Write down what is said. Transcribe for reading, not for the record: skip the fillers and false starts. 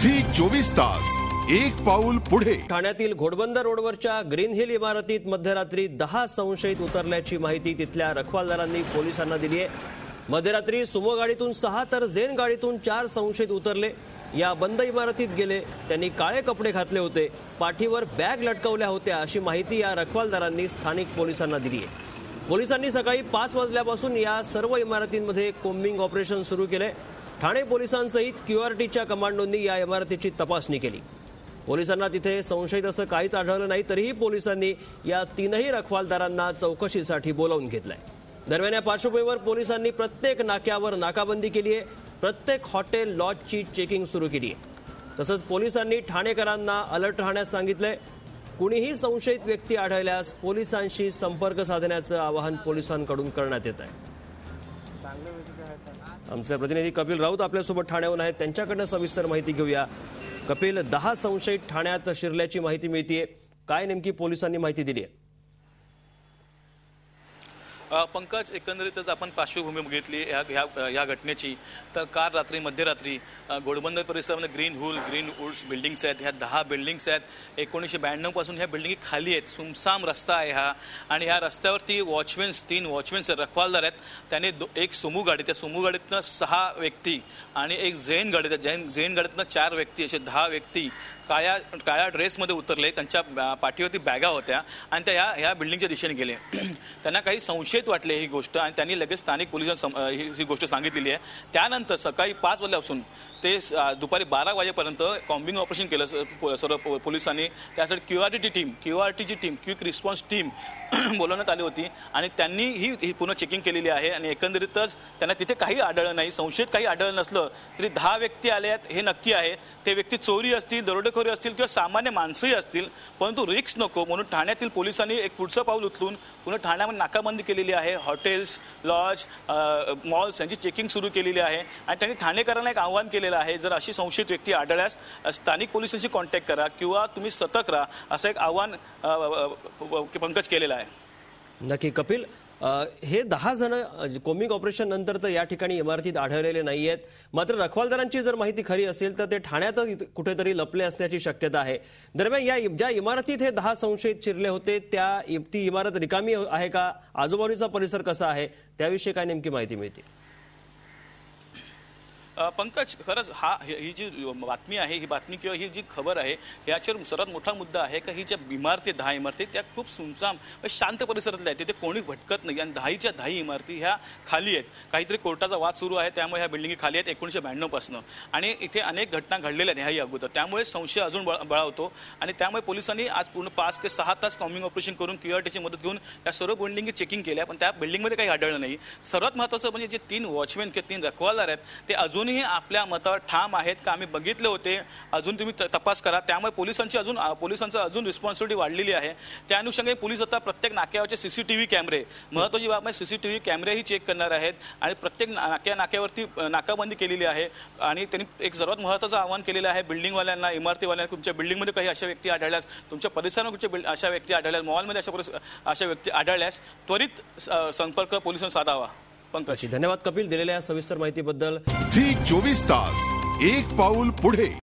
Zee 24 तास एक पाऊल पुढे। ठाण्यातील घोडबंदर रोडवरच्या ग्रीन हिल इमारतीत मध्यरात्री 10 संशयित उतरल्याची माहिती तिथल्या रखवालदारांनी पोलिसांना दिली आहे। मध्यरात्री सुमो गाडीतून 6 तर झेन गाडीतून 4 संशयित उतरले। या बंद इमारतीत गेले, त्यांनी काळे कपडे घातले होते, पाठीवर बॅग लटकवल्या होत्या अशी माहिती या रखवालदारांनी स्थानिक पोलिसांना दिली आहे। पोलिसांनी सकाळी 5 वाजल्यापासून या सर्व इमारतींमध्ये कोम्बिंग ऑपरेशन सुरू केले। ठाणे पोलिसांसहित क्यूआरटीच्या कमांडोंनी या इमारतीची तपासणी केली। पोलिसांना तिथे संशयित असं काहीच आढळलं नाही, तरीही पोलिसांनी या 3ही रखवालदारांना चौकशीसाठी बोलावून घेतलंय। दरम्यान या पार्श्वभूमीवर पोलिसांनी प्रत्येक नाक्यावर नाकाबंदी केली आहे, प्रत्येक हॉटेल लॉजची चेकिंग सुरू केली आहे। तसंच पोलिसांनी ठाणेकरांना अलर्ट राहण्यास सांगितलंय। कुणीही संशयित व्यक्ती आढळल्यास पोलिसांशी संपर्क साधण्याचं आवाहन पोलिसांकडून करण्यात येत आहे। आमचे प्रतिनिधी कपिल राऊत आपल्यासोबत ठाण्याहून आहेत, त्यांच्याकडनं सविस्तर माहिती घेऊया। कपिल, 10 संशयित ठाण्यात शिरल्याची माहिती मिळतीये, काय नेमकी पोलिसांनी माहिती दिली आहे? पंकज, एकंदरीतच आपण पार्श्वभूमी बघितली या घटनेची तर काल रात्री मध्यरात्री घोडबंदर परिसरामध्ये ग्रीन वुड्स बिल्डिंग्स आहेत। ह्या 10 बिल्डिंग्स आहेत। 1992 पासून ह्या बिल्डिंगी खाली आहेत, सुमसाम रस्ता आहे हा, आणि ह्या रस्त्यावरती 3 वॉचमेन्स रखवालदार आहेत। त्याने एक सुमो गाडी, त्या सुमो गाडीतनं 6 व्यक्ती आणि एक झेन गाडी, त्या झेन गाडीतनं 4 व्यक्ती, असे 10 व्यक्ती काळ्या ड्रेसमध्ये उतरले। त्यांच्या पाठीवरती बॅगा होत्या आणि त्या ह्या बिल्डिंगच्या दिशेने गेले। त्यांना काही संशयित वाटले ही गोष्ट आणि त्यांनी लगेच स्थानिक पोलिसांना ही गोष्ट सांगितलेली आहे। त्यानंतर सकाळी 5 वाजल्यापासून ते दुपारी 12 वाजेपर्यंत कॉम्बिंग ऑपरेशन केलं सर्व पोलिसांनी। त्यासाठी क्यूआरटीची टीम क्विक रिस्पॉन्स टीम बोलवण्यात आली होती आणि त्यांनी ही पूर्ण चेकिंग केलेली आहे आणि एकंदरीतच त्यांना तिथे काही आढळलं नाही, संशयित काही आढळलं नसलं तरी 10 व्यक्ती आले आहेत हे नक्की आहे। ते व्यक्ती चोरी असतील, दरोडेखोरी असतील किंवा सामान्य माणसंही असतील, परंतु रिस्क नको म्हणून ठाण्यातील पोलिसांनी एक पुढचं पाऊल उचलून पुन्हा ठाण्यामध्ये नाकाबंदी केलेली आहे। हॉटेल्स, लॉज, मॉल्स यांची चेकिंग सुरू केलेली आहे आणि त्यांनी ठाणेकरांना एक आवाहन केलेलं आहे, जर अशी संशयित व्यक्ती आढळल्यास स्थानिक पोलिसांशी कॉन्टॅक्ट करा किंवा तुम्ही सतर्क राहा, असं एक आवाहन पंकज केलेलं आहे। नक्की कपिल, हे 10 जण कोम्बिंग ऑपरेशन नंतर तर या ठिकाणी इमारतीत आढळलेले नाहीयेत, मात्र रखवालदारांची जर माहिती खरी असेल तर ते ठाण्यातच कुठेतरी लपले असण्याची शक्यता आहे। दरम्यान ज्या इमारतीत हे 10 संशयित शिरले होते ती इमारत रिकामी आहे का, आजूबाजूचा परिसर कसा आहे, त्याविषयी काय नेमकी माहिती मिळते? पंकज, खरंच ही जी बातमी आहे, ही बातमी किंवा ही जी खबर आहे, याच्यावर सर्वात मोठा मुद्दा आहे का ही ज्या इमारती 10 इमारती त्या खूप सुमसाम शांत परिसरातल्या आहेत, तिथे कोणी भटकत नाही आणि 10च्या 10 इमारती ह्या खाली आहेत। काहीतरी कोर्टाचा वाद सुरू आहे त्यामुळे ह्या बिल्डिंगी खाली आहेत 1992 पासून आणि इथे अनेक घटना घडलेल्या आहेत ह्याही अगोदर, त्यामुळे संशय अजून बळावतो आणि त्यामुळे पोलिसांनी आज पूर्ण 5 ते 6 तास कॉम्बिंग ऑपरेशन करून क्यूआरटीची मदत घेऊन या सर्व बिल्डिंगी चेकिंग केल्या, पण त्या बिल्डिंगमध्ये काही आढळलं नाही। सर्वात महत्त्वाचं म्हणजे जे 3 वॉचमॅन किंवा 3 रखवालदार आहेत ते अजूनही आपल्या मतावर ठाम आहेत का आम्ही बघितले होते, अजून तुम्ही तपास करा। त्यामुळे पोलिसांचं अजून रिस्पॉन्सिबिलिटी वाढलेली आहे। त्या अनुषंगाने पोलीस आता प्रत्येक नाक्यावरचे सीसीटीव्ही कॅमेरे, महत्त्वाची बाब आहे सीसीटीव्ही कॅमेरेही चेक करणार आहेत आणि प्रत्येक नाक्यावरती नाकाबंदी केलेली आहे आणि त्यांनी एक सर्वात महत्त्वाचं आवाहन केलेलं आहे बिल्डिंगवाल्यांना, इमारतीवाल्यांना, तुमच्या बिल्डिंगमध्ये काही अशा व्यक्ती आढळल्यास, तुमच्या परिसरामध्ये अशा व्यक्ती आढळल्यास, मॉलमध्ये अशा व्यक्ती आढळल्यास त्वरित संपर्क पोलिसांना साधावा। पंकज, धन्यवाद कपिल दिलेल्या सविस्तर माहितीबद्दल। झी 24 तास एक पाऊल पुढे।